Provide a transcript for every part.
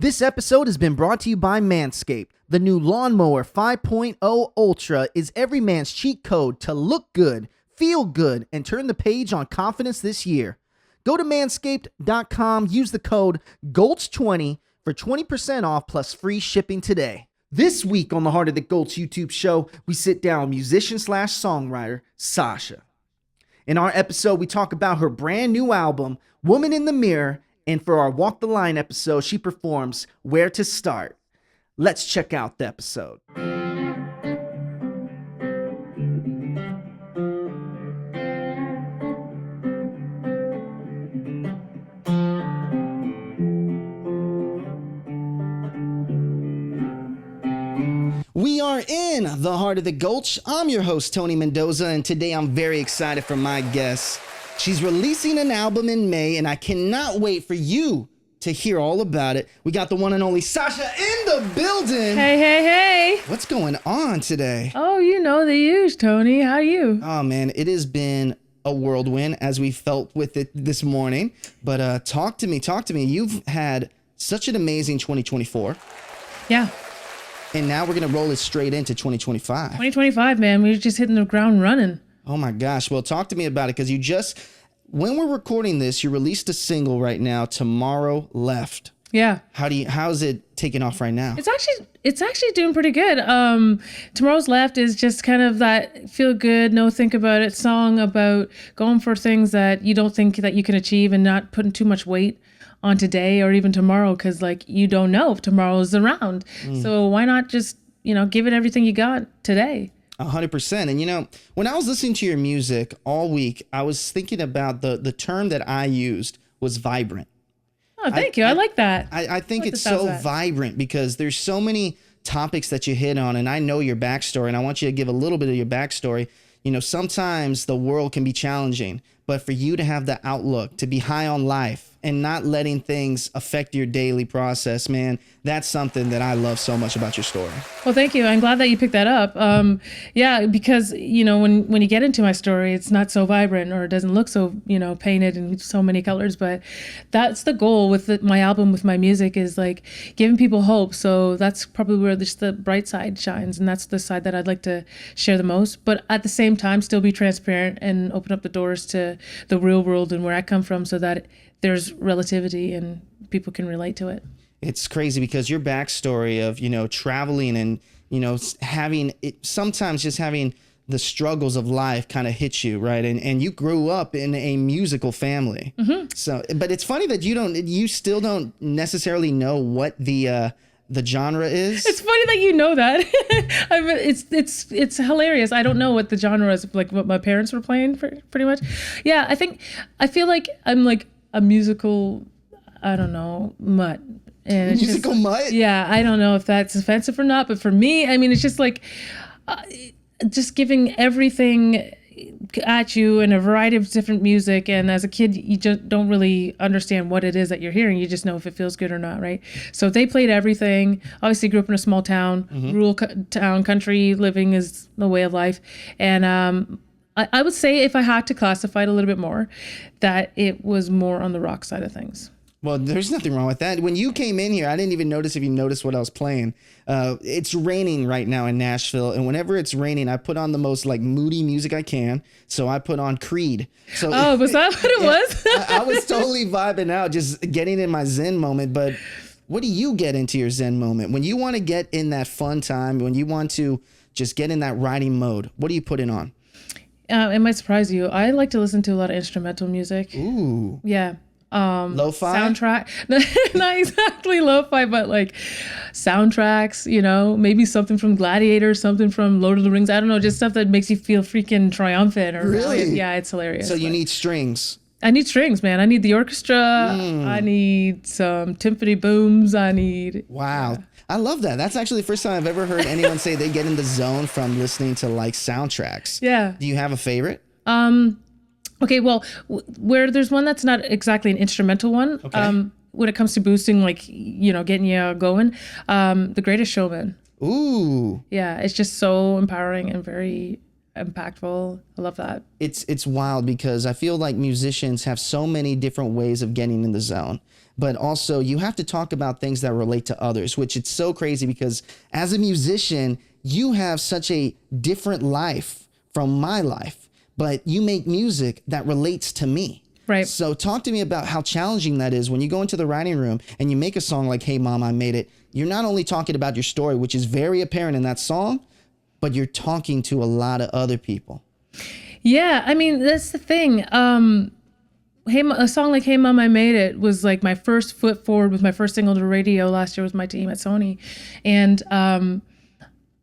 This episode has been brought to you by Manscaped. The new Lawnmower 5.0 Ultra is every man's cheat code to look good, feel good, and turn the page on confidence this year. Go to manscaped.com, use the code GULCH20 for 20% off plus free shipping today. This week on the Heart of the Gulch YouTube show, we sit down with musician/songwriter Sacha. In our episode, we talk about her brand new album, Woman in the Mirror, and for our Walk the Line episode, she performs Where to Start. Let's check out the episode. We are in the Heart of the Gulch. I'm your host, Tony Mendoza, and today I'm very excited for my guest. She's releasing an album in May, and I cannot wait for you to hear all about it. We got the one and only Sacha in the building. Hey, hey, hey. What's going on today? Oh, you know the huge, Tony. How are you? Oh, man, it has been a whirlwind as we felt with it this morning. But talk to me. You've had such an amazing 2024. Yeah. And now we're going to roll it straight into 2025. 2025, man. We're just hitting the ground running. Oh my gosh. Well, talk to me about it, because when we're recording this, you released a single right now, Tomorrow Left. Yeah. How's it taking off right now? It's actually doing pretty good. Tomorrow's Left is just kind of that feel good, no think about it song about going for things that you don't think that you can achieve and not putting too much weight on today or even tomorrow, because like you don't know if tomorrow is around. So why not just, give it everything you got today? 100%. And when I was listening to your music all week, I was thinking about the term that I used was vibrant. Oh, thank you. I like that. I think it's so vibrant because there's so many topics that you hit on, and I know your backstory, and I want you to give a little bit of your backstory. Sometimes the world can be challenging, but for you to have the outlook, to be high on life and not letting things affect your daily process, man, that's something that I love so much about your story. Well, thank you. I'm glad that you picked that up. Yeah, because, when you get into my story, it's not so vibrant or it doesn't look so, painted in so many colors. But that's the goal with my album, with my music, is like giving people hope. So that's probably where just the bright side shines. And that's the side that I'd like to share the most. But at the same time, still be transparent and open up the doors to the real world and where I come from, so that there's relativity and people can relate to it. It's crazy because your backstory of, traveling and, sometimes just having the struggles of life kind of hit you, right? And you grew up in a musical family. Mm-hmm. So, but it's funny that you still don't necessarily know what the genre is. It's funny that you know that. I mean, it's hilarious. I don't know what the genre is, like what my parents were playing for, pretty much. Yeah, I feel like I'm like a musical, I don't know, mutt. And it's musical mutt? Yeah, I don't know if that's offensive or not, but for me, I mean, it's just like just giving everything at you in a variety of different music. And as a kid, you just don't really understand what it is that you're hearing. You just know if it feels good or not, right? So they played everything. Obviously grew up in a small town, rural town, country living is the way of life. And I would say, if I had to classify it a little bit more, that it was more on the rock side of things. Well, there's nothing wrong with that. When you came in here, I didn't even notice if you noticed what I was playing. It's raining right now in Nashville, and whenever it's raining, I put on the most moody music I can. So I put on Creed. So was that what it was? I was totally vibing out, just getting in my Zen moment. But what do you get into your Zen moment? When you want to get in that fun time, when you want to just get in that writing mode, what do you put it on? It might surprise you. I like to listen to a lot of instrumental music. Ooh. Yeah. Lo-fi? Soundtrack. Not exactly lo-fi, but like soundtracks, maybe something from Gladiator, something from Lord of the Rings. I don't know, just stuff that makes you feel freaking triumphant. Really? Yeah, it's hilarious. So you need strings. I need strings, man. I need the orchestra. I need some timpani booms. Wow. Yeah. I love that. That's actually the first time I've ever heard anyone say they get in the zone from listening to soundtracks. Yeah. Do you have a favorite? Okay, well, where there's one that's not exactly an instrumental one. Okay. When it comes to boosting, getting you going, The Greatest Showman. Ooh. Yeah, it's just so empowering and very impactful. I love that. It's wild because I feel like musicians have so many different ways of getting in the zone. but also you have to talk about things that relate to others, which it's so crazy because as a musician, you have such a different life from my life, but you make music that relates to me. Right. So talk to me about how challenging that is when you go into the writing room and you make a song like, Hey Mom, I Made It. You're not only talking about your story, which is very apparent in that song, but you're talking to a lot of other people. Yeah, I mean, that's the thing. A song like Hey Mom, I Made It was like my first foot forward with my first single to radio last year with my team at Sony. And,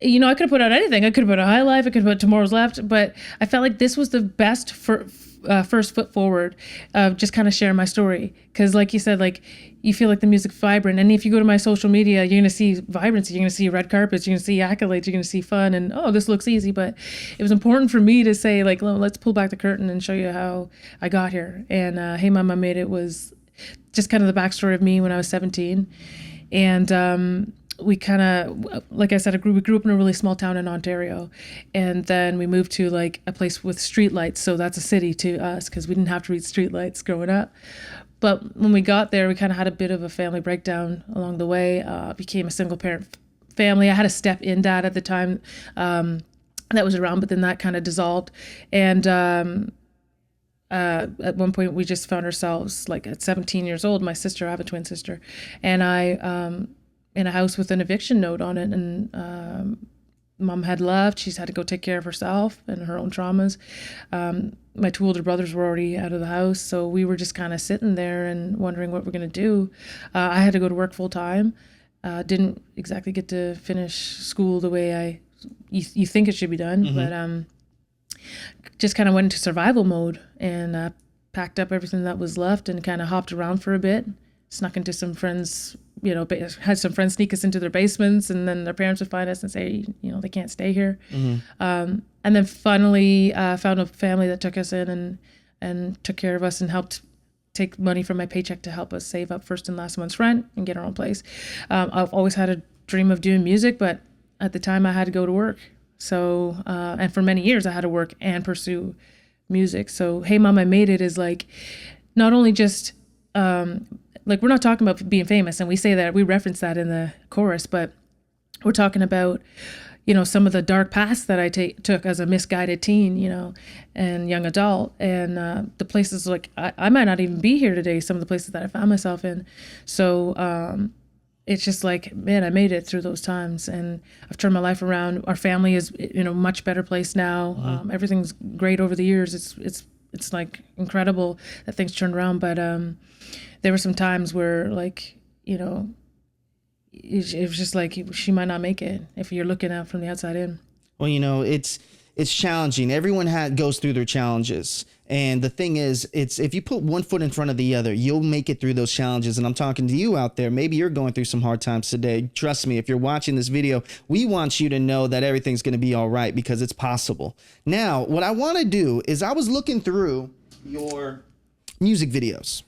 you know, I could have put out anything. I could have put a High Life, I could have put Tomorrow's Left, but I felt like this was the best first foot forward of just kind of sharing my story. Because like you said, like you feel like the music's vibrant. And if you go to my social media, you're going to see vibrancy. You're going to see red carpets. You're going to see accolades. You're going to see fun. And, oh, this looks easy. But it was important for me to say, like, let's pull back the curtain and show you how I got here. And Hey Mom, I Made It was just kind of the backstory of me when I was 17. And we kind of, like I said, we grew up in a really small town in Ontario, and then we moved to like a place with streetlights. So that's a city to us because we didn't have to read streetlights growing up. But when we got there, we kind of had a bit of a family breakdown along the way. Became a single parent family. I had a step-in dad at the time that was around, but then that kind of dissolved. And at one point, we just found ourselves like at 17 years old. My sister, I have a twin sister, and I. In a house with an eviction note on it, and Mom had left. She's had to go take care of herself and her own traumas. My two older brothers were already out of the house, so we were just kind of sitting there and wondering what we're going to do. I had to go to work full time. Didn't exactly get to finish school the way you think it should be done, but just kind of went into survival mode and packed up everything that was left and kind of hopped around for a bit. Snuck into some friends, you know, had some friends sneak us into their basements, and then their parents would find us and say, you know, they can't stay here. And then finally found a family that took us in and took care of us and helped take money from my paycheck to help us save up first and last month's rent and get our own place. I've always had a dream of doing music, but at the time I had to go to work. So, and for many years I had to work and pursue music. So Hey Mom, I Made It is like, not only just, like we're not talking about being famous, and we say that, we reference that in the chorus, but we're talking about, you know, some of the dark paths that I took as a misguided teen, you know, and young adult, and the places like I might not even be here today, some of the places that I found myself in. So it's just like, man, I made it through those times, and I've turned my life around. Our family is in a much better place now. Everything's great over the years. It's like incredible that things turned around, but there were some times where, like, you know, it was just like she might not make it if you're looking out from the outside in. Well, you know, it's challenging. Everyone goes through their challenges. And the thing is, it's if you put one foot in front of the other, you'll make it through those challenges. And I'm talking to you out there. Maybe you're going through some hard times today. Trust me, if you're watching this video, we want you to know that everything's going to be all right because it's possible. Now, what I want to do is I was looking through your music videos,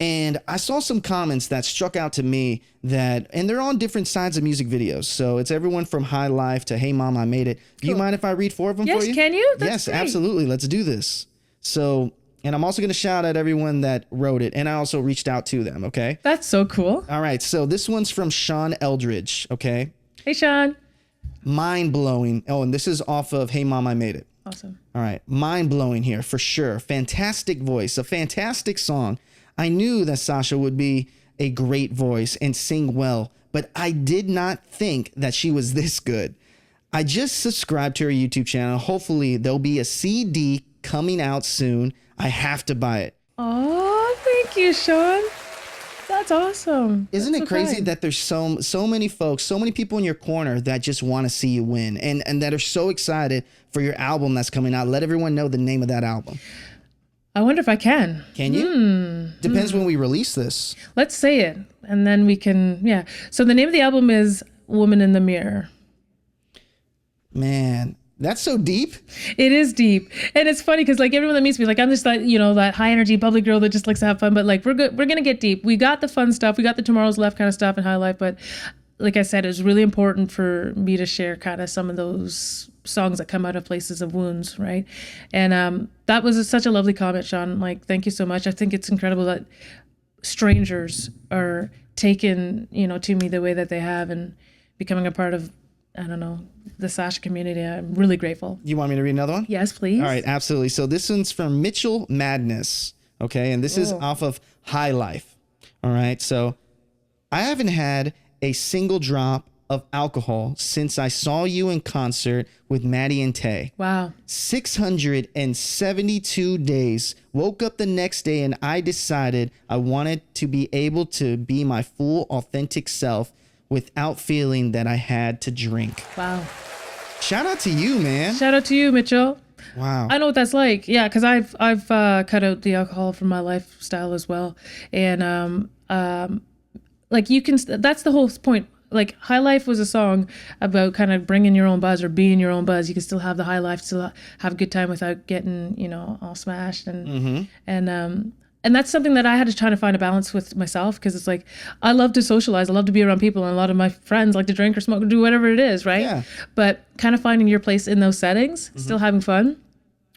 and I saw some comments that struck out to me and they're on different sides of music videos. So it's everyone from High Life to Hey Mom, I Made It. Do you mind if I read 4 of them for you? Yes, can you? Yes, great. Absolutely. Let's do this. So, and I'm also going to shout out everyone that wrote it, and I also reached out to them, okay? That's so cool. All right, so this one's from Sean Eldridge, okay? Hey, Sean. Mind-blowing. Oh, and this is off of Hey Mom, I Made It. Awesome. All right, mind-blowing here for sure. Fantastic voice, a fantastic song. I knew that Sacha would be a great voice and sing well, but I did not think that she was this good. I just subscribed to her YouTube channel. Hopefully there'll be a CD coming out soon. I have to buy it. Oh, thank you, Sean. That's awesome. Isn't it crazy that there's so many folks, so many people in your corner that just want to see you win and that are so excited for your album that's coming out? Let everyone know the name of that album. I wonder if I can. Can you? Depends when we release this. Let's say it, and then we can, yeah. So the name of the album is Woman in the Mirror. Man, that's so deep. It is deep. And it's funny because, like, everyone that meets me, like, I'm just that, you know, that high energy bubbly girl that just likes to have fun. But, like, we're going to get deep. We got the fun stuff. We got the Tomorrow's Left kind of stuff in High Life. But like I said, it's really important for me to share kind of some of those songs that come out of places of wounds, right? And that was such a lovely comment, Sean. Like, thank you so much. I think it's incredible that strangers are taken, to me the way that they have and becoming a part of, I don't know, the Sacha community. I'm really grateful. You want me to read another one? Yes, please. All right, absolutely. So this one's from Mitchell Madness. Okay. And this is off of High Life. All right. So I haven't had a single drop of alcohol since I saw you in concert with Maddie and Tay. Wow. 672 days. Woke up the next day and I decided I wanted to be able to be my full, authentic self without feeling that I had to drink. Wow. Shout out to you, man. Shout out to you, Mitchell. Wow. I know what that's like. Yeah, because I've cut out the alcohol from my lifestyle as well, and like you can. That's the whole point. Like High Life was a song about kind of bringing your own buzz or being your own buzz. You can still have the high life, still have a good time without getting all smashed and that's something that I had to try to find a balance with myself, because it's like I love to socialize, I love to be around people, and a lot of my friends like to drink or smoke or do whatever it is, right? Yeah. But kind of finding your place in those settings, still having fun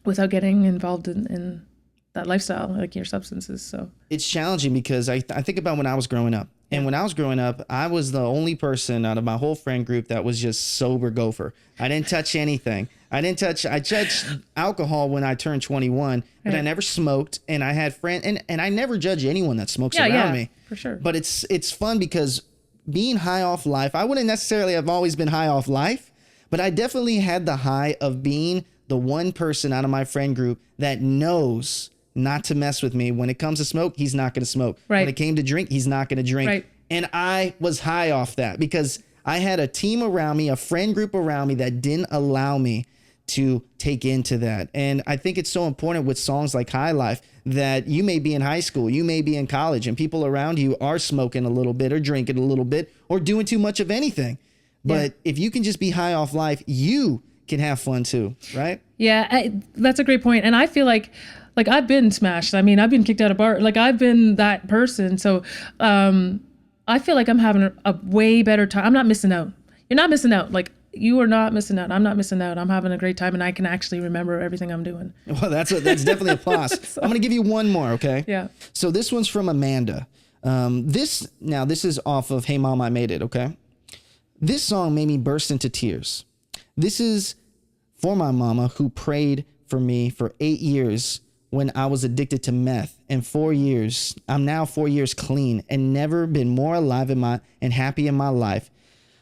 without getting involved in that lifestyle, like your substances. So it's challenging because I think about when I was growing up. And when I was growing up, I was the only person out of my whole friend group that was just sober gopher. I didn't touch anything. I touched alcohol when I turned 21, but I never smoked. And I had friends, and I never judge anyone that smokes around me. For sure. But it's fun because being high off life, I wouldn't necessarily have always been high off life, but I definitely had the high of being the one person out of my friend group that knows not to mess with me. When it comes to smoke, he's not going to smoke. Right. When it came to drink, he's not going to drink. Right. And I was high off that because I had a team around me, a friend group around me that didn't allow me to take into that. And I think it's so important with songs like High Life that you may be in high school, you may be in college, and people around you are smoking a little bit or drinking a little bit or doing too much of anything. But if you can just be high off life, you can have fun too, right? Yeah, that's a great point. And I feel like I've been smashed. I mean, I've been kicked out of bar. Like I've been that person. So I feel like I'm having a way better time. I'm not missing out. You're not missing out. Like you are not missing out. I'm not missing out. I'm having a great time, and I can actually remember everything I'm doing. Well, that's definitely a plus. So, I'm going to give you one more, okay? Yeah. So this one's from Amanda. This is off of Hey Mom, I Made It, okay? This song made me burst into tears. This is for my mama who prayed for me for 8 years when I was addicted to meth, and 4 years. I'm now 4 years clean and never been more alive and happy in my life.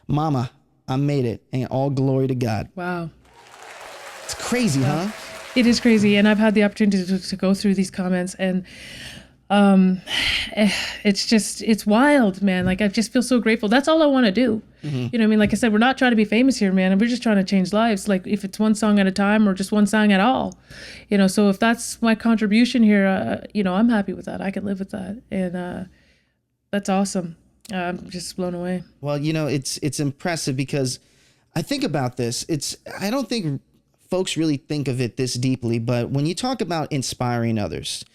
Mama, I made it, and all glory to God. Wow. It's crazy, huh? It is crazy. And I've had the opportunity to go through these comments, and it's wild, man. Like I just feel so grateful. That's all I want to do. You know what I mean? Like I said, we're not trying to be famous here, man. We're just trying to change lives. Like if it's one song at a time or just one song at all, so if that's my contribution here, I'm happy with that. I can live with that. And that's awesome. I'm just blown away. Well, it's impressive because I think about this. I don't think folks really think of it this deeply, but when you talk about inspiring others,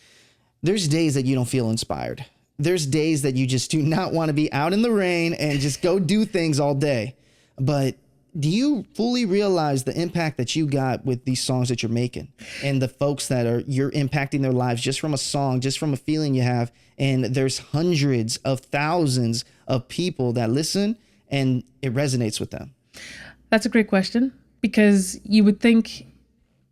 there's days that you don't feel inspired. There's days that you just do not want to be out in the rain and just go do things all day. But do you fully realize the impact that you got with these songs that you're making and the folks that you're impacting their lives just from a song, just from a feeling you have? And there's hundreds of thousands of people that listen and it resonates with them. That's a great question, because you would think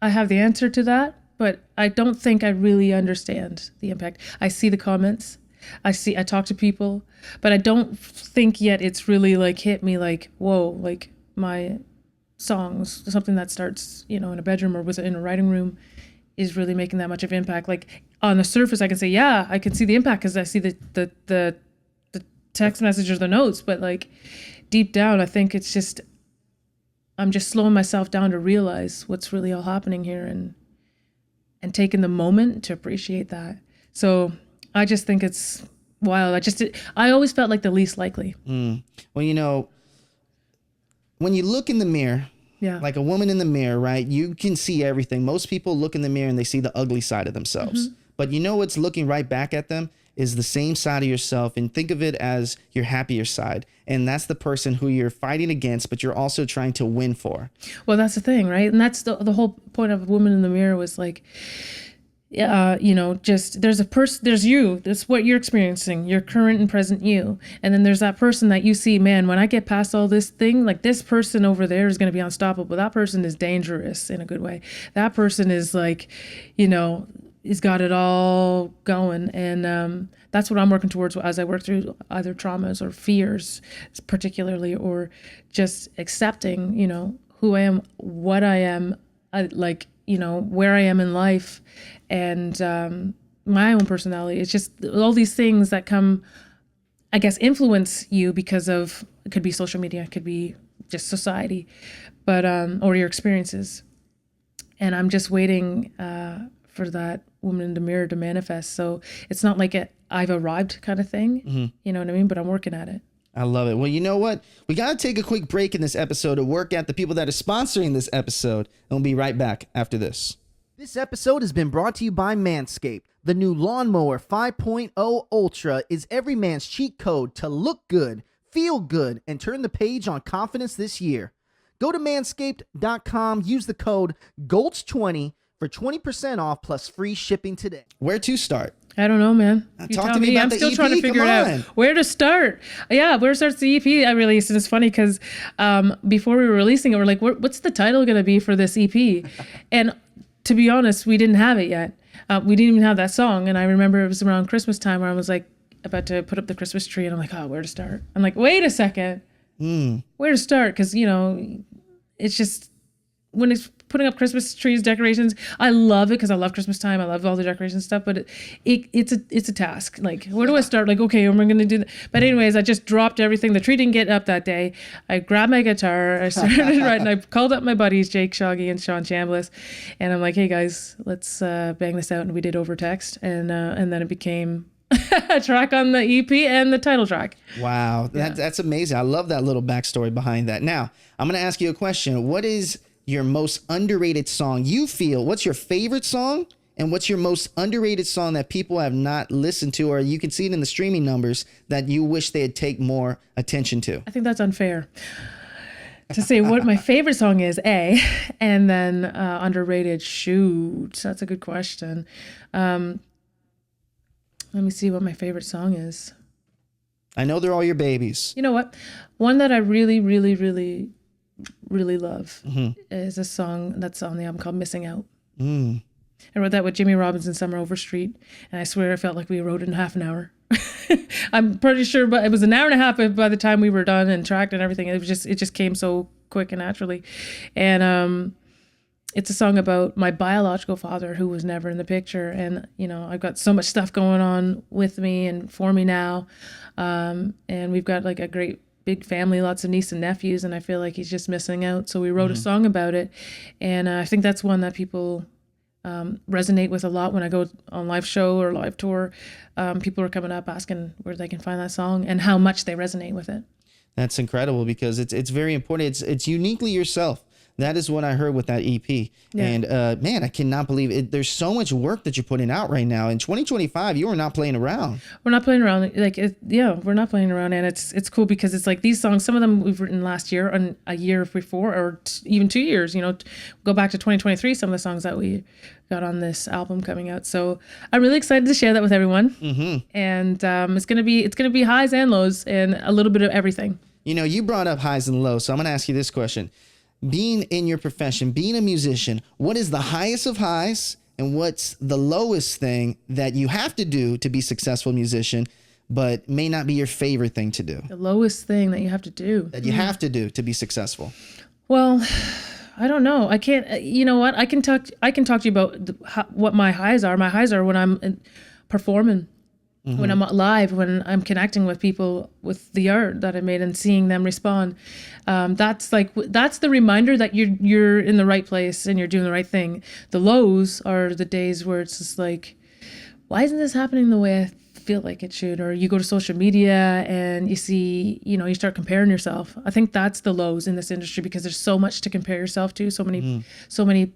I have the answer to that, but I don't think I really understand the impact. I see the comments. I talk to people, but I don't think yet it's really like hit me like, whoa, like my songs, something that starts, in a bedroom or in a writing room is really making that much of impact. Like on the surface, I can say, yeah, I can see the impact because I see the text message or the notes, but like deep down, I think it's just, I'm just slowing myself down to realize what's really all happening here and taking the moment to appreciate that. So I just think it's wild. I always felt like the least likely. Well, when you look in the mirror, like a woman in the mirror, right, you can see everything. Most people look in the mirror and they see the ugly side of themselves. But what's looking right back at them is the same side of yourself, and think of it as your happier side. And that's the person who you're fighting against, but you're also trying to win for. Well, that's the thing, right? And that's the whole point of Woman in the Mirror was like, just there's a person, there's you, that's what you're experiencing, your current and present you. And then there's that person that you see, man, when I get past all this thing, like this person over there is going to be unstoppable. That person is dangerous in a good way. That person is like, he's got it all going. And that's what I'm working towards as I work through either traumas or fears, particularly, or just accepting, who I am, what I am, where I am in life, and my own personality. It's just all these things that come, I guess, influence you because of, it could be social media, it could be just society, but or your experiences. And I'm just waiting for that woman in the mirror to manifest. So it's not like I've arrived kind of thing, you know what I mean? But I'm working at it. I love it. Well, you know what? We got to take a quick break in this episode to work at the people that are sponsoring this episode. And we'll be right back after this. This episode has been brought to you by Manscaped. The new Lawnmower 5.0 Ultra is every man's cheat code to look good, feel good, and turn the page on confidence this year. Go to manscaped.com, use the code GULCH20 for 20% off plus free shipping today. Where to start? I don't know, man. You Talk tell to me about I'm the still EP. trying to figure it out. Where to start? Yeah, where starts the EP I released? And it's funny because before we were releasing it, we're like, what's the title going to be for this EP? And to be honest, we didn't have it yet. We didn't even have that song. And I remember it was around Christmas time where I was like about to put up the Christmas tree. And I'm like, where to start? I'm like, wait a second. Where to start? Because, it's just, when it's putting up Christmas trees, decorations, I love it because I love Christmas time. I love all the decoration stuff, but it's a task. Like, where do I start? Like, okay, we're going to do that. But anyways, I just dropped everything. The tree didn't get up that day. I grabbed my guitar. I started writing. I called up my buddies, Jake Shoggy and Sean Chambliss. And I'm like, hey guys, let's bang this out. And we did over text. And then it became a track on the EP and the title track. Wow. That's amazing. I love that little backstory behind that. Now, I'm going to ask you a question. What is your most underrated song you feel? What's your favorite song? And what's your most underrated song that people have not listened to, or you can see it in the streaming numbers, that you wish they'd take more attention to? I think that's unfair to say what my favorite song is, A, and then underrated. Shoot, that's a good question. Let me see what my favorite song is. I know they're all your babies. You know what? One that I really, really, really, really love is a song that's on the album called Missing Out. I wrote that with Jimmy Robbins and Summer Overstreet, and I swear I felt like we wrote it in half an hour. I'm pretty sure, but it was an hour and a half by the time we were done and tracked and everything. It just came so quick and naturally. And it's a song about my biological father who was never in the picture. And, I've got so much stuff going on with me and for me now. And we've got like a great big family, lots of nieces and nephews, and I feel like he's just missing out. So we wrote a song about it. And I think that's one that people resonate with a lot. When I go on live show or live tour, people are coming up asking where they can find that song and how much they resonate with it. That's incredible because it's very important. It's uniquely yourself. That is what I heard with that EP. Yeah. And man, I cannot believe it. There's so much work that you're putting out right now. In 2025, you are not playing around. We're not playing around. We're not playing around. And it's cool because it's like these songs, some of them we've written last year and a year before, or even 2 years, go back to 2023, some of the songs that we got on this album coming out. So I'm really excited to share that with everyone. And it's going to be highs and lows and a little bit of everything. You brought up highs and lows. So I'm going to ask you this question. Being in your profession, being a musician, what is the highest of highs and what's the lowest thing that you have to do to be a successful musician, but may not be your favorite thing to do? The lowest thing that you have to do. That you have to do to be successful. Well, I don't know. I can't, you know what? I can talk to you about what my highs are. My highs are when I'm performing. When I'm live, when I'm connecting with people with the art that I made and seeing them respond, that's the reminder that you're in the right place and you're doing the right thing. The lows are the days where it's just like, why isn't this happening the way I feel like it should? Or you go to social media and you see, you start comparing yourself. I think that's the lows in this industry because there's so much to compare yourself to, so many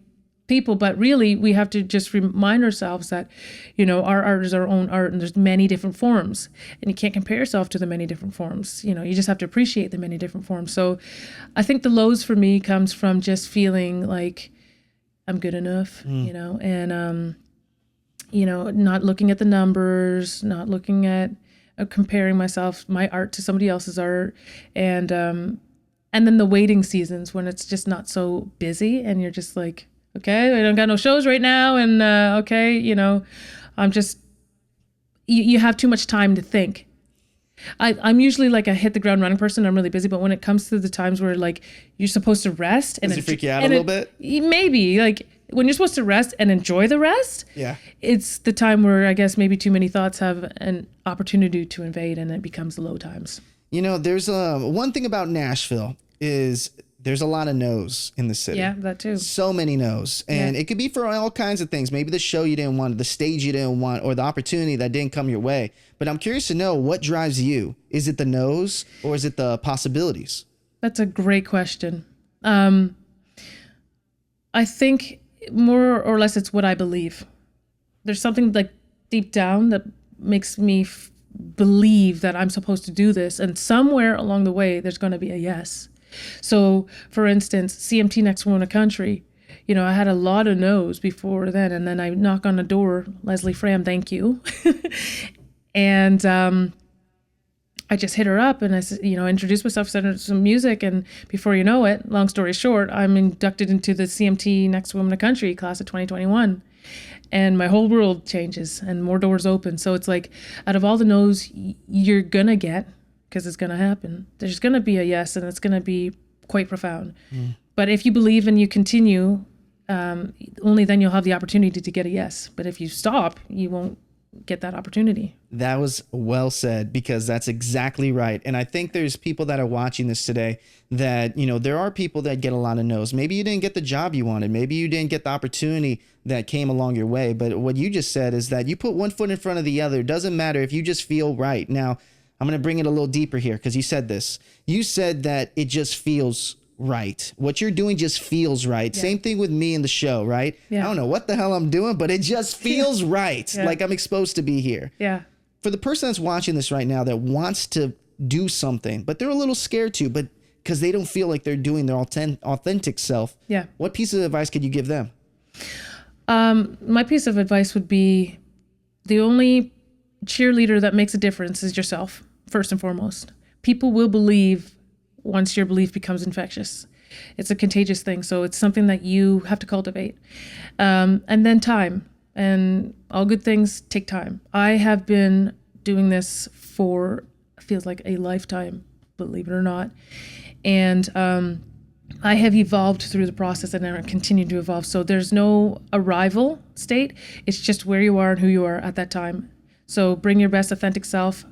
people, but really we have to just remind ourselves that our art is our own art and there's many different forms and you can't compare yourself to the many different forms. You just have to appreciate the many different forms. So I think the lows for me comes from just feeling like I'm good enough, and not looking at the numbers, not looking at comparing my art to somebody else's art, and then the waiting seasons when it's just not so busy and you're just like, okay, I don't got no shows right now, and okay, I'm just you have too much time to think. I'm usually like a hit the ground running person. I'm really busy, but when it comes to the times where like you're supposed to rest, does it freak you out a little bit? Maybe like when you're supposed to rest and enjoy the rest. Yeah, it's the time where I guess maybe too many thoughts have an opportunity to invade, and it becomes the low times. There's one thing about Nashville is there's a lot of no's in the city. Yeah, that too. So many no's. And it could be for all kinds of things. Maybe the show you didn't want, the stage you didn't want, or the opportunity that didn't come your way. But I'm curious to know, what drives you? Is it the no's or is it the possibilities? That's a great question. I think more or less it's what I believe. There's something like deep down that makes me believe that I'm supposed to do this. And somewhere along the way, there's going to be a yes. So, for instance, CMT Next Woman in the Country, I had a lot of no's before then, and then I knock on the door, Leslie Fram, thank you. And I just hit her up and I said, introduced myself, sent her some music, and before you know it, long story short, I'm inducted into the CMT Next Woman in the Country class of 2021. And my whole world changes and more doors open. So it's like, out of all the no's you're gonna get, because it's going to happen, there's going to be a yes, and it's going to be quite profound. But if you believe and you continue, only then you'll have the opportunity to get a yes. But if you stop, you won't get that opportunity. That was well said, because that's exactly right. And I think there's people that are watching this today that, there are people that get a lot of no's. Maybe you didn't get the job you wanted. Maybe you didn't get the opportunity that came along your way. But what you just said is that you put one foot in front of the other. It doesn't matter if you just feel right. Now, I'm going to bring it a little deeper here, because you said this. You said that it just feels right. What you're doing just feels right. Yeah. Same thing with me in the show, right? Yeah. I don't know what the hell I'm doing, but it just feels right. Yeah. Like I'm supposed to be here. Yeah. For the person that's watching this right now that wants to do something, but they're a little scared to, but because they don't feel like they're doing their authentic self. Yeah. What piece of advice could you give them? My piece of advice would be, the only cheerleader that makes a difference is yourself. First and foremost, people will believe once your belief becomes infectious. It's a contagious thing. So it's something that you have to cultivate. And then time, and all good things take time. I have been doing this for, feels like a lifetime, believe it or not. And I have evolved through the process, and I continue to evolve. So there's no arrival state. It's just where you are and who you are at that time. So bring your best authentic self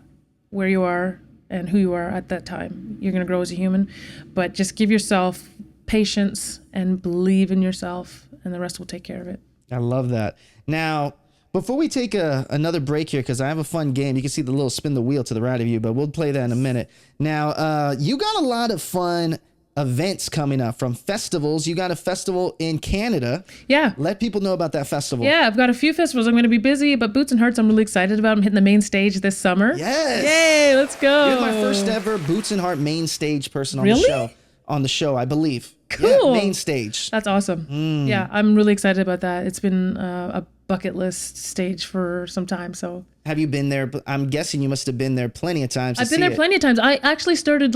where you are and who you are at that time. You're going to grow as a human, but just give yourself patience and believe in yourself, and the rest will take care of it. I love that. Now, before we take another break here, because I have a fun game. You can see the little spin the wheel to the right of you, but we'll play that in a minute. Now, you got a lot of fun events coming up, from festivals. You got a festival in Canada. Yeah. Let people know about that festival. Yeah, I've got a few festivals. I'm going to be busy, but Boots and Hearts I'm really excited about. I'm hitting the main stage this summer. Yes. Yay, let's go. You're my first ever Boots and Heart main stage person on really? the show. On the show, I believe. Cool. Yeah, main stage. That's awesome. Yeah, I'm really excited about that. It's been a bucket list stage for some time. So have you been there? I'm guessing you must have been there plenty of times. I've been there plenty of times. I actually started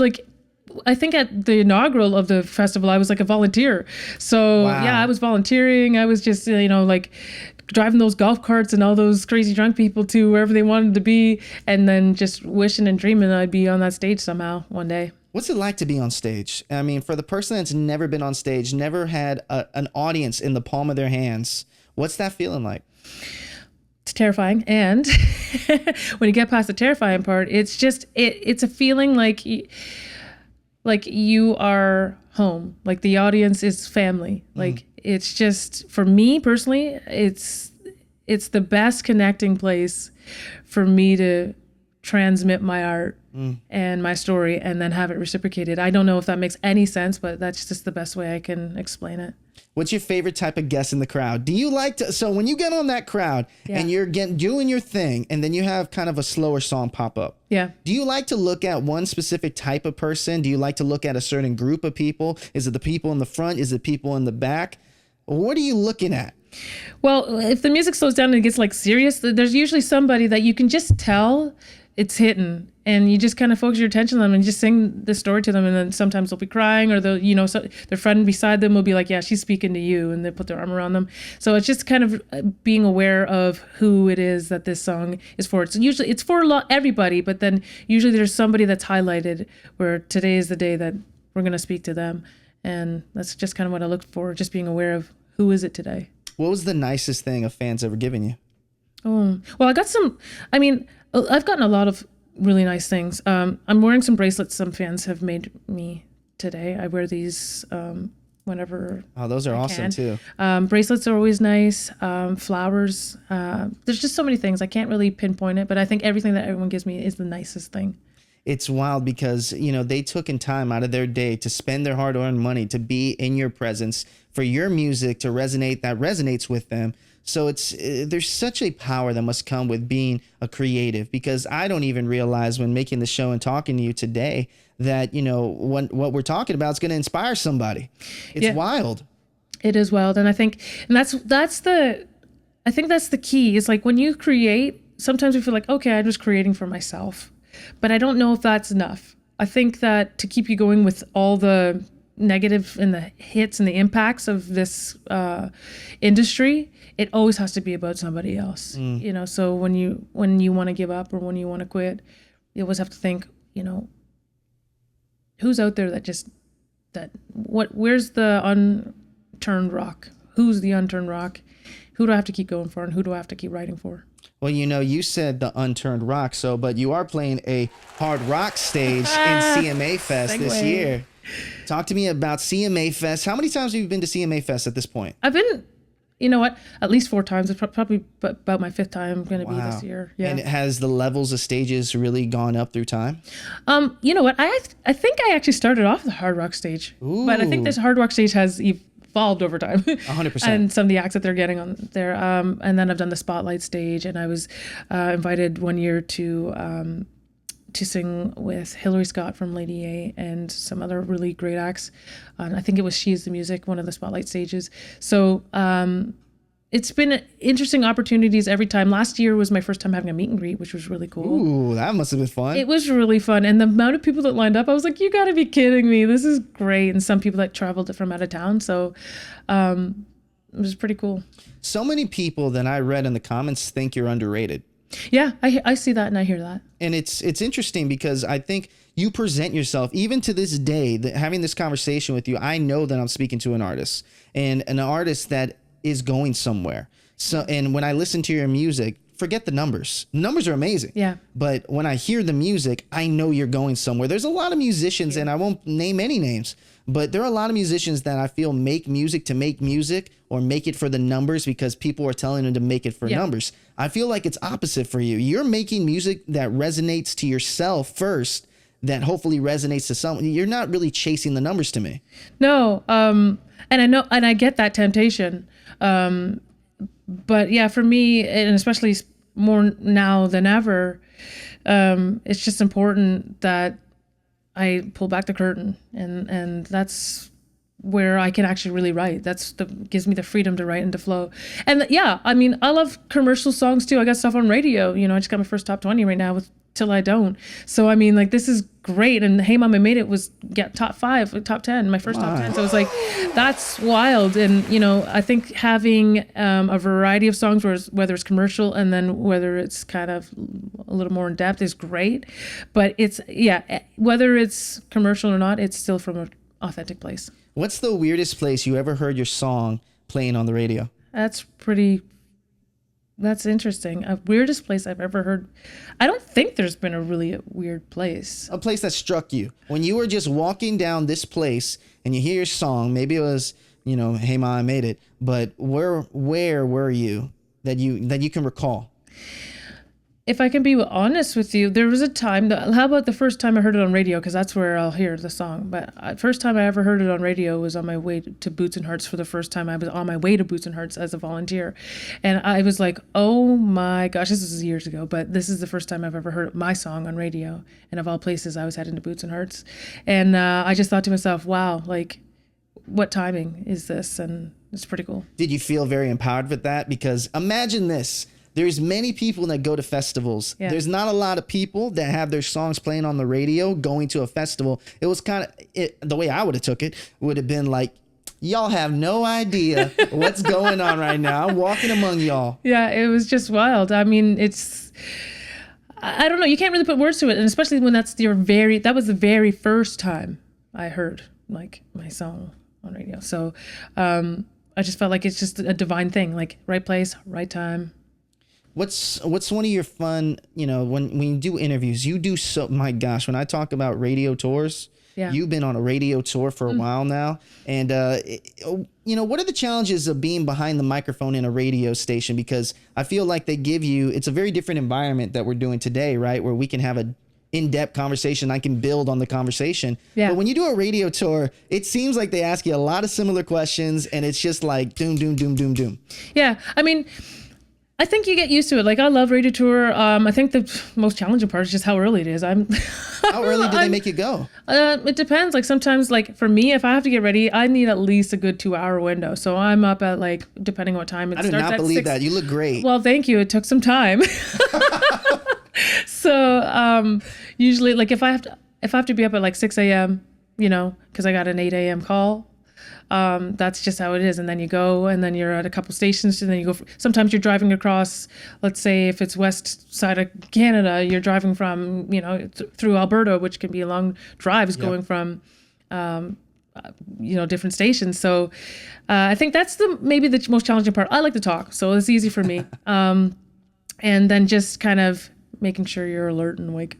I think at the inaugural of the festival, I was like a volunteer. So yeah, I was volunteering. I was just, driving those golf carts and all those crazy drunk people to wherever they wanted to be. And then just wishing and dreaming I'd be on that stage somehow one day. What's it like to be on stage? I mean, for the person that's never been on stage, never had an audience in the palm of their hands, what's that feeling like? It's terrifying. And when you get past the terrifying part, it's just, it's a feeling like you are home. Like the audience is family. Like it's just, for me personally, it's the best connecting place for me to transmit my art and my story, and then have it reciprocated. I don't know if that makes any sense, but that's just the best way I can explain it. What's your favorite type of guest in the crowd? Do you like to, so when you get on that crowd and you're doing your thing, and then you have kind of a slower song pop up. Yeah. Do you like to look at one specific type of person? Do you like to look at a certain group of people? Is it the people in the front? Is it people in the back? What are you looking at? Well, if the music slows down and it gets like serious, there's usually somebody that you can just tell it's hitting, and you just kind of focus your attention on them and just sing the story to them. And then sometimes they'll be crying, or they'll, their friend beside them will be like, yeah, she's speaking to you. And they put their arm around them. So it's just kind of being aware of who it is that this song is for. It's for everybody, but then usually there's somebody that's highlighted where today is the day that we're going to speak to them. And that's just kind of what I look for, just being aware of who is it today. What was the nicest thing a fan's ever given you? Oh, well, I've gotten a lot of really nice things. I'm wearing some bracelets some fans have made me today. I wear these whenever. Oh, those are awesome too. Bracelets are always nice. Flowers. There's just so many things. I can't really pinpoint it, but I think everything that everyone gives me is the nicest thing. It's wild because, they took in time out of their day to spend their hard-earned money to be in your presence, for your music to resonates with them. So there's such a power that must come with being a creative, because I don't even realize when making the show and talking to you today that, what we're talking about is going to inspire somebody. It's wild. It is wild. And I think, that's the key. It's like when you create, sometimes we feel like, okay, I'm just creating for myself, but I don't know if that's enough. I think that to keep you going with all the negative and the hits and the impacts of this industry, it always has to be about somebody else. So when you want to give up or when you want to quit, you always have to think, who's out there where's the unturned rock? Who's the unturned rock? Who do I have to keep going for, and who do I have to keep writing for? Well, you said the unturned rock, but you are playing a hard rock stage in CMA Fest this year. Talk to me about CMA Fest. How many times have you been to CMA Fest at this point? I've been, at least 4 times. It's probably about my 5th time going to be this year. Yeah. And has the levels of stages really gone up through time? You know what? I think I actually started off the hard rock stage. Ooh. But I think this hard rock stage has evolved over time. 100%. And some of the acts that they're getting on there. And then I've done the spotlight stage, and I was invited one year to sing with Hillary Scott from Lady A and some other really great acts. I think it was She's the Music, one of the spotlight stages. So it's been interesting opportunities every time. Last year was my first time having a meet and greet, which was really cool. Ooh, that must have been fun. It was really fun. And the amount of people that lined up, I was like, you got to be kidding me. This is great. And some people that traveled from out of town. So it was pretty cool. So many people that I read in the comments think you're underrated. Yeah, I see that and I hear that. And it's interesting because I think you present yourself, even to this day, having this conversation with you, I know that I'm speaking to an artist, and an artist that is going somewhere. So, and when I listen to your music, forget the numbers. Numbers are amazing. Yeah. But when I hear the music, I know you're going somewhere. There's a lot of musicians, and I won't name any names, but there are a lot of musicians that I feel make music to make music, or make it for the numbers because people are telling them to make it for numbers. I feel like it's opposite for you. You're making music that resonates to yourself first, that hopefully resonates to someone. You're not really chasing the numbers to me. No. And I know, and I get that temptation. But yeah, for me, and especially more now than ever, it's just important that I pull back the curtain, and that's where I can actually really write. Gives me the freedom to write and to flow. And I love commercial songs too. I got stuff on radio. I just got my first top 20 right now with Till I Don't. So this is great. And Hey Mom, I Made It was top 5, top 10, my first top 10. So it was like, that's wild. And I think having a variety of songs, whether it's commercial and then whether it's kind of a little more in depth, is great. But it's whether it's commercial or not, it's still from an authentic place. What's the weirdest place you ever heard your song playing on the radio? That's interesting. Weirdest place I've ever heard. I don't think there's been a really weird place. A place that struck you when you were just walking down this place and you hear your song. Maybe it was, Hey Ma, I Made It. But where were you that you can recall? If I can be honest with you, there was a time how about the first time I heard it on radio? Because that's where I'll hear the song. But first time I ever heard it on radio was on my way to Boots and Hearts. For the first time, I was on my way to Boots and Hearts as a volunteer. And I was like, oh my gosh, this was years ago, but this is the first time I've ever heard my song on radio. And of all places, I was heading to Boots and Hearts. And I just thought to myself, wow, like, what timing is this? And It's pretty cool. Did you feel very empowered with that? Because imagine this. There's many people that go to festivals. Yeah. There's not a lot of people that have their songs playing on the radio going to a festival. It was kind of, the way I would have took it would have been like, y'all have no idea what's going on right now. I'm walking among y'all. Yeah, it was just wild. I mean, I don't know. You can't really put words to it. And especially when that was the very first time I heard like my song on radio. So I just felt like it's just a divine thing, like right place, right time. What's one of your fun, when you do interviews, you do so, my gosh, when I talk about radio tours, yeah. You've been on a radio tour for a while now. And, what are the challenges of being behind the microphone in a radio station? Because I feel like it's a very different environment that we're doing today, right? Where we can have a in-depth conversation. I can build on the conversation. Yeah. But when you do a radio tour, it seems like they ask you a lot of similar questions and it's just like doom, doom, doom, doom, doom. Yeah. I mean, I think you get used to it. Like I love radio tour. I think the most challenging part is just how early it is. How early do they make you go? It depends. Like sometimes, like for me, if I have to get ready, I need at least a good 2-hour window. So I'm up at like, depending what time it starts. I do not believe that. You look great. Well, thank you. It took some time. So usually, like if I have to be up at like 6 a.m., because I got an 8 a.m. call. That's just how it is. And then you go and then you're at a couple stations and then you go, sometimes you're driving across, let's say if it's west side of Canada, you're driving from, through Alberta, which can be long drives going from, different stations. So I think that's maybe the most challenging part. I like to talk, so it's easy for me. And then just kind of making sure you're alert and awake.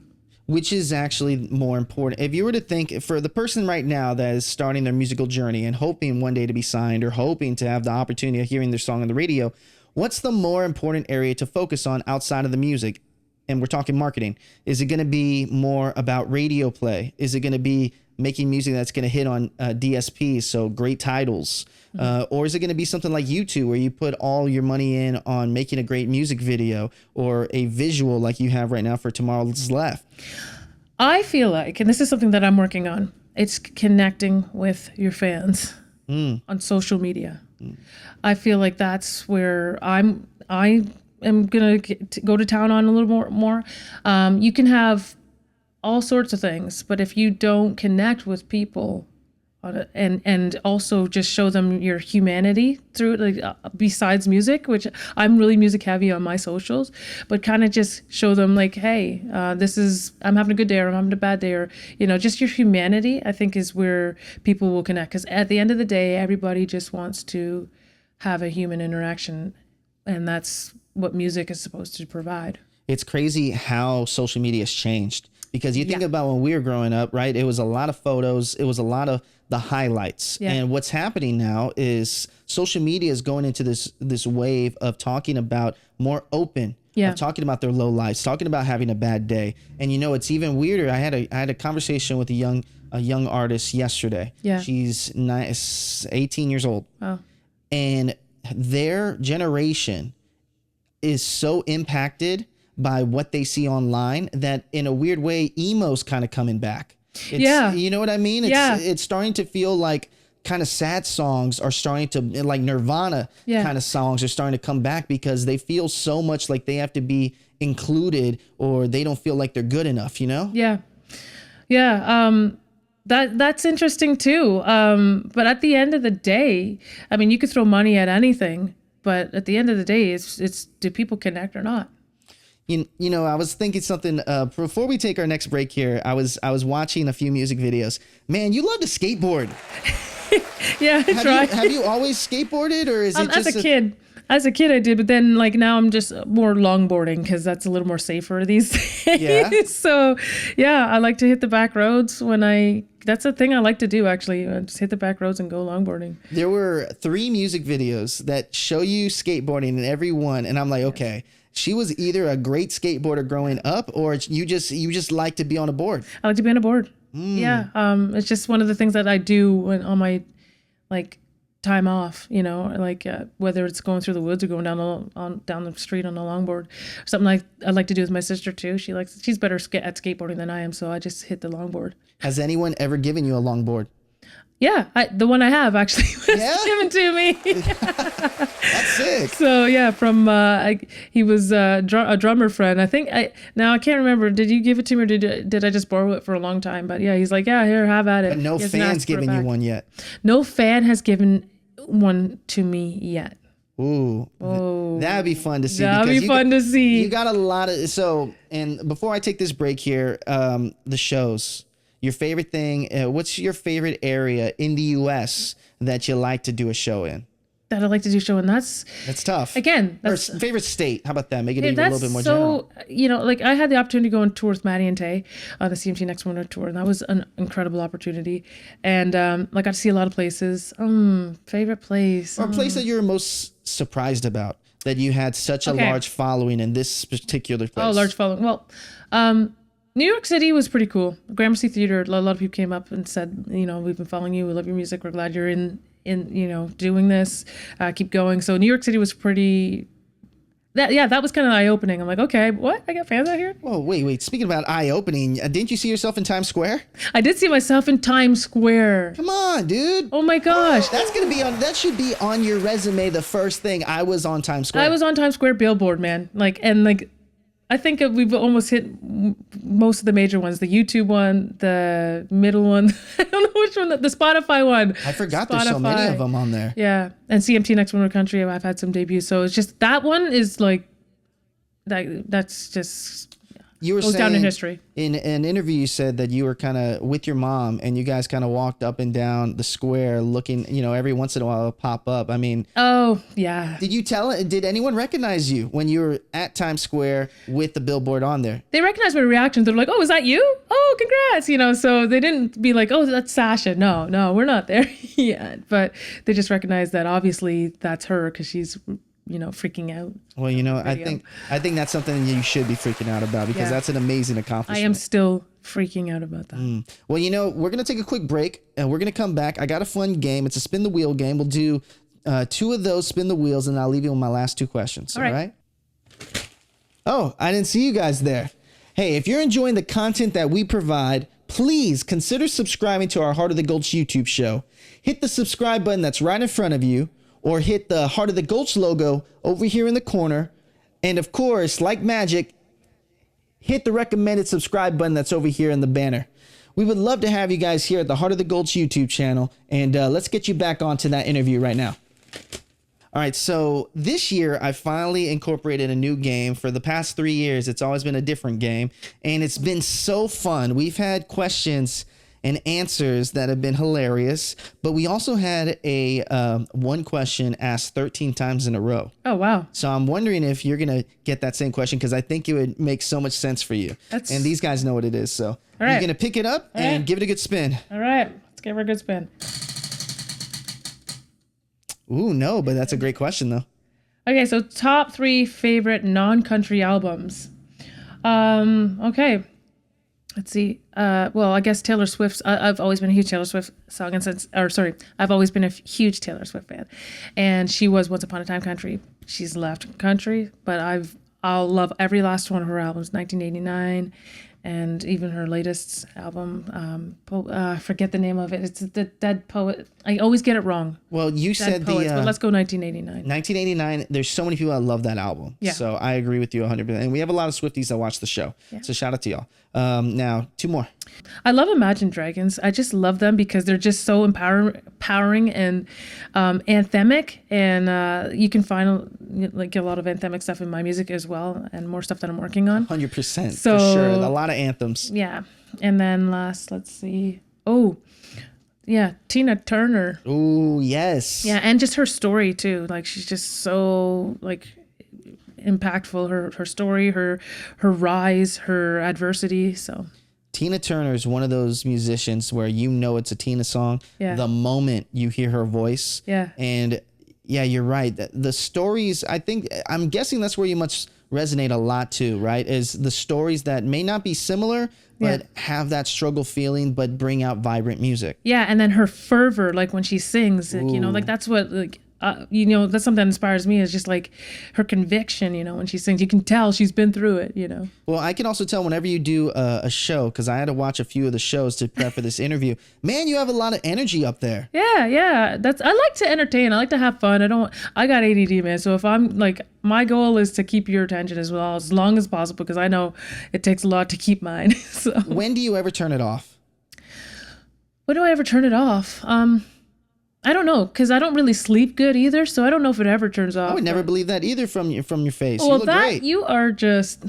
Which is actually more important. If you were to think for the person right now that is starting their musical journey and hoping one day to be signed or hoping to have the opportunity of hearing their song on the radio, what's the more important area to focus on outside of the music? And we're talking marketing. Is it going to be more about radio play? Is it going to be making music that's going to hit on DSPs, so great titles? Or is it going to be something like YouTube where you put all your money in on making a great music video or a visual like you have right now for Tomorrow's Left? I feel like, and this is something that I'm working on, it's connecting with your fans on social media. I feel like that's where I am going to go to town on a little more. You can have all sorts of things, but if you don't connect with people and also just show them your humanity through it, like besides music, which I'm really music heavy on my socials, but kind of just show them like, hey, I'm having a good day or I'm having a bad day, or just your humanity, I think is where people will connect. Because at the end of the day, everybody just wants to have a human interaction, and that's what music is supposed to provide. It's crazy how social media has changed. Because you think about when we were growing up, right? It was a lot of photos. It was a lot of the highlights. Yeah. And what's happening now is social media is going into this wave of talking about more open, of talking about their low lives, talking about having a bad day. And it's even weirder. I had a conversation with a young artist yesterday. Yeah. She's 18 years old. Wow. And their generation is so impacted by what they see online that in a weird way, emo's kind of coming back. You know what I mean? It's starting to feel like kind of sad songs are starting to, like Nirvana kind of songs are starting to come back because they feel so much like they have to be included or they don't feel like they're good enough, Yeah. Yeah. That's interesting too. But at the end of the day, I mean, you could throw money at anything, but at the end of the day, it's do people connect or not? I was thinking something before we take our next break here. I was watching a few music videos. Man, you love to skateboard. Yeah, I try. Have you always skateboarded, or is it just as a kid? As a kid, I did, but then like now I'm just more longboarding because that's a little more safer these days. Yeah. So, yeah, I like to hit the back roads that's a thing I like to do, actually. Just hit the back roads and go longboarding. There were 3 music videos that show you skateboarding in every one, and I'm like, okay. She was either a great skateboarder growing up, or you just like to be on a board. I like to be on a board. Yeah, it's just one of the things that I do on my time off. Whether it's going through the woods or going down the street on a longboard. Something I like to do with my sister too. She's better at skateboarding than I am, so I just hit the longboard. Has anyone ever given you a longboard? Yeah, the one I have actually was Yeah? given to me. That's sick. So yeah, from he was a drummer friend. I think now I can't remember. Did you give it to me or did I just borrow it for a long time? But yeah, he's like, yeah, here, have at it. But no He hasn't fan's asked for it giving you back. one yet. No fan has given one to me yet. Ooh, that'd be fun to see. That'd because be fun to see. You got a lot of and before I take this break here, the shows. Your favorite thing. What's your favorite area in the U.S. that you like to do a show in? That I like to do show, and that's tough. Again, Or that's favorite state. How about that? Make it yeah, even a little bit more general. like I had the opportunity to go on tour with Maddie and Tay on the CMT Next Wonder tour, and that was an incredible opportunity. And I got to see a lot of places. Favorite place. Or a place that you're most surprised about that you had such a large following in this particular place. Oh, large following. Well, New York City was pretty cool. Gramercy Theater. A lot of people came up and said, we've been following you. We love your music. We're glad you're in doing this. Keep going. So New York City was pretty. That was kind of eye-opening. I'm like, okay, what? I got fans out here? Whoa, wait. Speaking about eye-opening, didn't you see yourself in Times Square? I did see myself in Times Square. Come on, dude. Oh my gosh. That should be on your resume. The first thing, I was on Times Square. I was on Times Square billboard, man. I think we've almost hit most of the major ones. The YouTube one, the middle one. I don't know which one. The Spotify one. I forgot there's so many of them on there. Yeah. And CMT Next Wonder Country, I've had some debuts. So it's just that one is like, that's just You were goes saying down in history. In an interview, you said that you were kind of with your mom and you guys kind of walked up and down the square looking, every once in a while it'll pop up. I mean, oh, yeah. did anyone recognize you when you were at Times Square with the billboard on there? They recognized my reactions. They're like, oh, is that you? Oh, congrats. So they didn't be like, oh, that's Sacha. No, we're not there yet. But they just recognized that obviously that's her because she's freaking out. Well, I think that's something you should be freaking out about because that's an amazing accomplishment. I am still freaking out about that. Well, we're going to take a quick break and we're going to come back. I got a fun game. It's a spin the wheel game. We'll do 2 of those spin the wheels and I'll leave you with my last 2 questions. All right? Oh, I didn't see you guys there. Hey, if you're enjoying the content that we provide, please consider subscribing to our Heart of the Gulch YouTube show. Hit the subscribe button that's right in front of you. Or hit the Heart of the Gulch logo over here in the corner. And of course, like magic, hit the recommended subscribe button that's over here in the banner. We would love to have you guys here at the Heart of the Gulch YouTube channel. And let's get you back onto that interview right now. All right, so this year I finally incorporated a new game. For the past 3 years, it's always been a different game. And it's been so fun. We've had questions and answers that have been hilarious, but we also had a one question asked 13 times in a row. Oh, wow. So I'm wondering if you're going to get that same question because I think it would make so much sense for you. And these guys know what it is. So you're going to pick it up and give it a good spin. All right. Let's give her a good spin. Ooh, no, but that's a great question, though. Okay, so top 3 favorite non-country albums. Okay. Let's see. Well, I guess Taylor Swift's. I've always been a huge Taylor Swift I've always been a huge Taylor Swift fan, and she was Once Upon a Time country. She's left country, but I'll love every last one of her albums. 1989, and even her latest album. I forget the name of it. It's the Dead Poet. I always get it wrong. Well, you Dead said Poets, the but let's go 1989. 1989. There's so many people that love that album. Yeah. So I agree with you 100%. And we have a lot of Swifties that watch the show. Yeah. So shout out to y'all. Now, 2 more. I love Imagine Dragons. I just love them because they're just so empowering and anthemic. And you can find a lot of anthemic stuff in my music as well, and more stuff that I'm working on. 100%. So, for sure. A lot of anthems. Yeah. And then last, let's see. Oh, yeah, Tina Turner. Ooh, yes. Yeah, and just her story too. She's just so impactful. Her story, her rise, her adversity. So Tina Turner is one of those musicians where it's a Tina song the moment you hear her voice. Yeah. And yeah, you're right. The stories, I'm guessing that's where you must resonate a lot too, right? Is the stories that may not be similar, but have that struggle feeling, but bring out vibrant music. Yeah, and then her fervor, when she sings, that's what that's something that inspires me, is just like her conviction, when she sings. You can tell she's been through it. Well, I can also tell whenever you do a show, because I had to watch a few of the shows to prep for this interview. Man, you have a lot of energy up there. Yeah. I like to entertain. I like to have fun. I got ADD, man. So if I'm like, my goal is to keep your attention as well, as long as possible, because I know it takes a lot to keep mine. So when do you ever turn it off? When do I ever turn it off? I don't know, because I don't really sleep good either, so I don't know if it ever turns off. I would never believe that either from your face. Well, you look great. You are just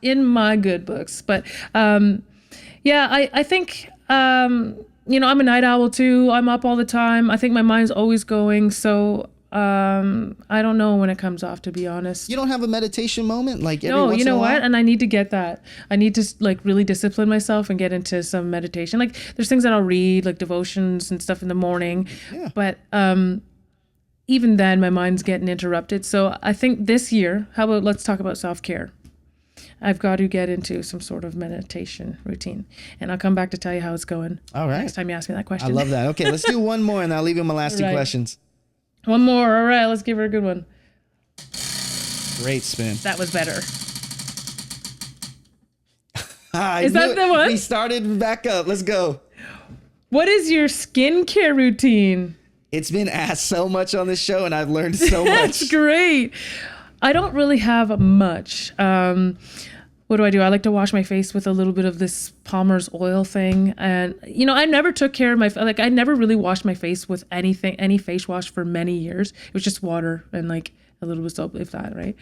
in my good books. But I think I'm a night owl too. I'm up all the time. I think my mind's always going. So I don't know when it comes off, to be honest. You don't have a meditation moment like every No, once you know in a while? what? And I need to get that. I need to like really discipline myself and get into some meditation. Like there's things that I'll read, like devotions and stuff in the morning. Yeah. But even then my mind's getting interrupted. So I think this year, let's talk about self-care. I've got to get into some sort of meditation routine, and I'll come back to tell you how it's going. All right. Next time you ask me that question. I love that. Okay, let's do one more and I'll leave you my last two questions. One more. All right, let's give her a good one. Great spin. That was better. Is that the one? We started back up. Let's go. What is your skincare routine? It's been asked so much on this show and I've learned so much. That's great. I don't really have much. What do? I like to wash my face with a little bit of this Palmer's oil thing. And, I never took care of I never really washed my face with any face wash for many years. It was just water and like a little bit of soap, if that, right?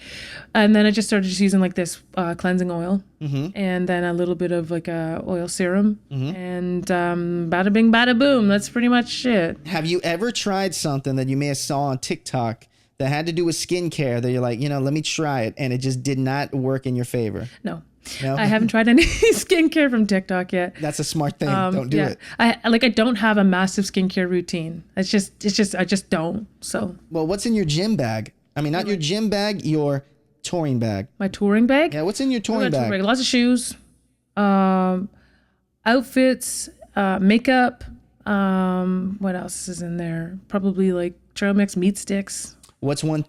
And then I just started just using like this cleansing oil, and then a little bit of like a oil serum, and bada bing, bada boom. That's pretty much it. Have you ever tried something that you may have saw on TikTok that had to do with skincare that you're like, let me try it, and it just did not work in your favor? No. I haven't tried any skincare from TikTok yet. That's a smart thing. Don't do it. I don't have a massive skincare routine. I just don't. So. Well, what's in your gym bag? I mean, not your gym bag, your touring bag. My touring bag? Yeah, what's in your touring bag? Lots of shoes, outfits, makeup. What else is in there? Probably like trail mix, meat sticks. What's one?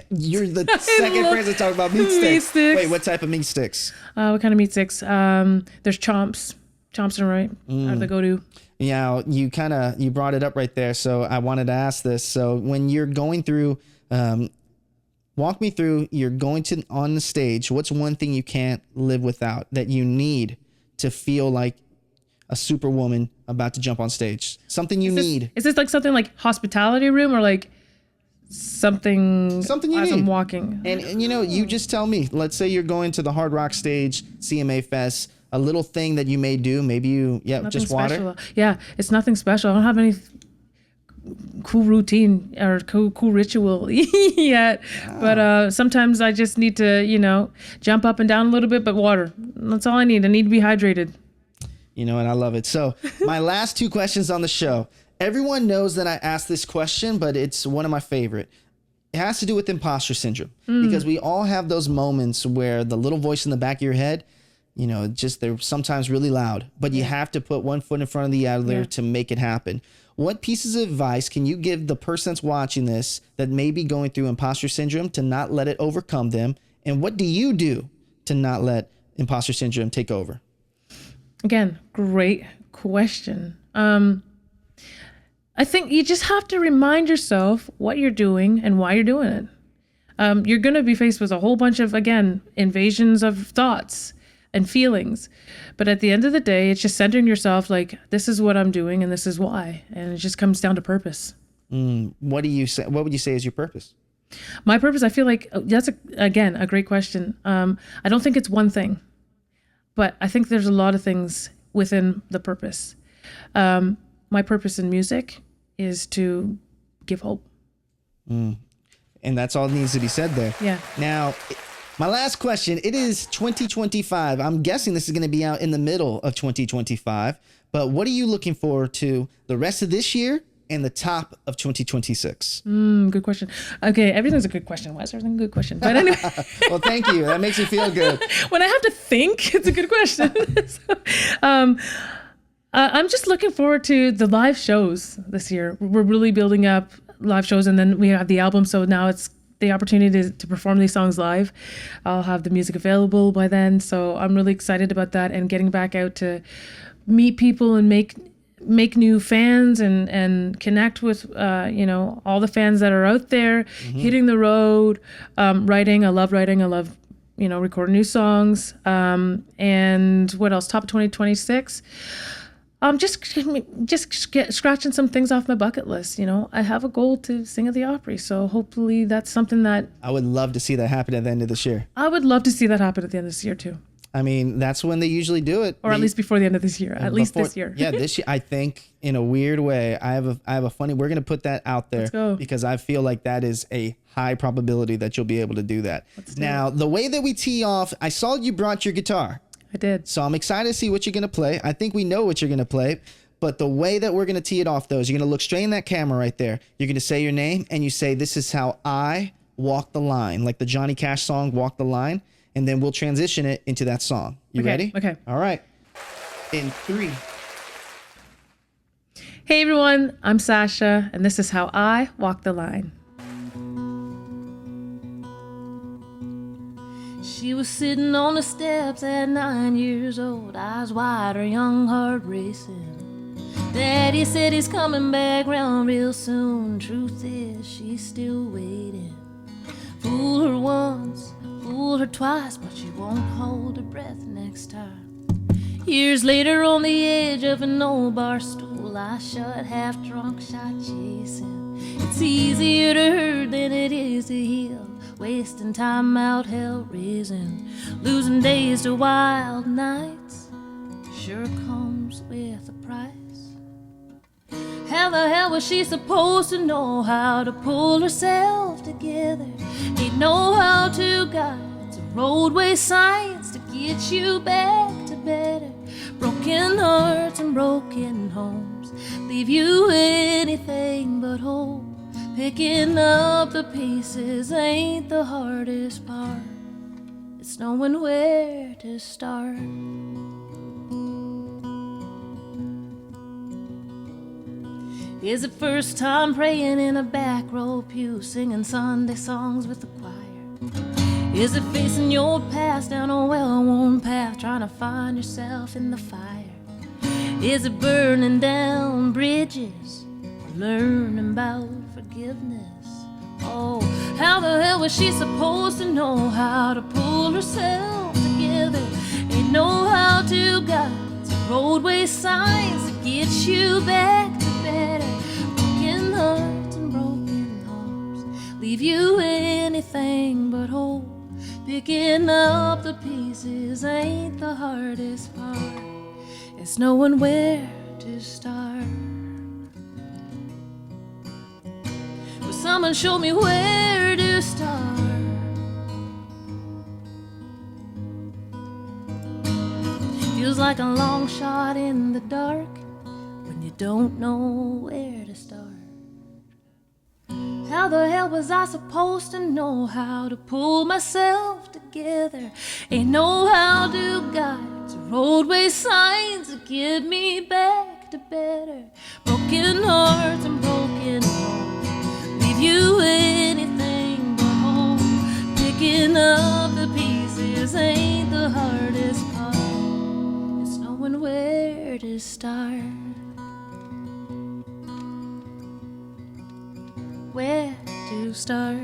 You're the second person to talk about meat sticks. Wait, what type of meat sticks? What kind of meat sticks? There's chomps. Chomps are right. Are the go-to. Yeah, you brought it up right there. So I wanted to ask this. So when you're going through, walk me through. You're going on the stage. What's one thing you can't live without that you need to feel like a superwoman about to jump on stage? Something you need. Is this like something like hospitality room or like? Something you as need. I'm walking. And you just tell me, let's say you're going to the Hard Rock stage, CMA Fest, a little thing that you may do, maybe just water. Special. Yeah, it's nothing special. I don't have any cool routine or cool ritual yet. Wow. But sometimes I just need to, jump up and down a little bit, but water. That's all I need. I need to be hydrated. And I love it. So my last two questions on the show. Everyone knows that I asked this question, but it's one of my favorite. It has to do with imposter syndrome because we all have those moments where the little voice in the back of your head, they're sometimes really loud, but you have to put one foot in front of the other to make it happen. What pieces of advice can you give the person that's watching this that may be going through imposter syndrome to not let it overcome them? And what do you do to not let imposter syndrome take over? Again, great question. I think you just have to remind yourself what you're doing and why you're doing it. You're going to be faced with a whole bunch of, again, invasions of thoughts and feelings. But at the end of the day, it's just centering yourself like, this is what I'm doing and this is why. And it just comes down to purpose. What do you say? What would you say is your purpose? My purpose, I feel like that's, again, a great question. I don't think it's one thing, but I think there's a lot of things within the purpose. My purpose in music is to give hope. And that's all that needs to be said there. Yeah. Now, my last question, it is 2025. I'm guessing this is going to be out in the middle of 2025, but what are you looking forward to the rest of this year and the top of 2026? Good question. Okay, everything's a good question. Why is everything a good question? But anyway. Well, thank you. That makes me feel good. When I have to think, it's a good question. I'm just looking forward to the live shows this year. We're really building up live shows, and then we have the album. So now it's the opportunity to perform these songs live. I'll have the music available by then. So I'm really excited about that, and getting back out to meet people and make new fans and connect with all the fans that are out there, hitting the road, writing. I love writing. I love recording new songs. And what else? Top 2026. Just scratching some things off my bucket list. I have a goal to sing at the Opry, so hopefully that's something that I would love to see that happen at the end of this year. I would love to see that happen at the end of this year too. I mean, that's when they usually do it. Or at least before the end of this year. At least this year. Yeah, this year. I think in a weird way, I have a funny. We're gonna put that out there. Let's go. Because I feel like that is a high probability that you'll be able to do that. Now, the way that we tee off, I saw you brought your guitar. I did. So I'm excited to see what you're going to play. I think we know what you're going to play. But the way that we're going to tee it off, though, is you're going to look straight in that camera right there. You're going to say your name, and you say, "This is how I walk the line," like the Johnny Cash song, "Walk the Line." And then we'll transition it into that song. You ready? Okay. All right. In 3. Hey, everyone. I'm Sacha, and this is how I walk the line. She was sitting on the steps at 9 years old, eyes wide, her young heart racing. Daddy said he's coming back round real soon. Truth is, she's still waiting. Fool her once, fool her twice, but she won't hold her breath next time. Years later, on the edge of an old bar stool, I shut, half drunk, shot chasing. It's easier to hurt than it is to heal. Wasting time out, hell raising, losing days to wild nights sure comes with a price. How the hell was she supposed to know how to pull herself together? Ain't know how to guide the roadway signs to get you back to better. Broken hearts and broken homes leave you anything but whole. Picking up the pieces ain't the hardest part. It's knowing where to start. Is it first time praying in a back row pew, singing Sunday songs with the choir? Is it facing your past down a well-worn path, trying to find yourself in the fire? Is it burning down bridges, or learning about forgiveness? Oh, how the hell was she supposed to know how to pull herself together? Ain't know how to guide the roadway signs to get you back to better. Broken hearts and broken homes leave you anything but whole. Picking up the pieces ain't the hardest part. It's knowing where to start. Will someone show me where to start? Feels like a long shot in the dark when you don't know where to start. How the hell was I supposed to know how to pull myself together? Ain't know how to guide the roadway signs to get me back to better. Broken hearts and broken homes leave you anything but home. Picking up the pieces ain't the hardest part. It's knowing where to start. Where to start?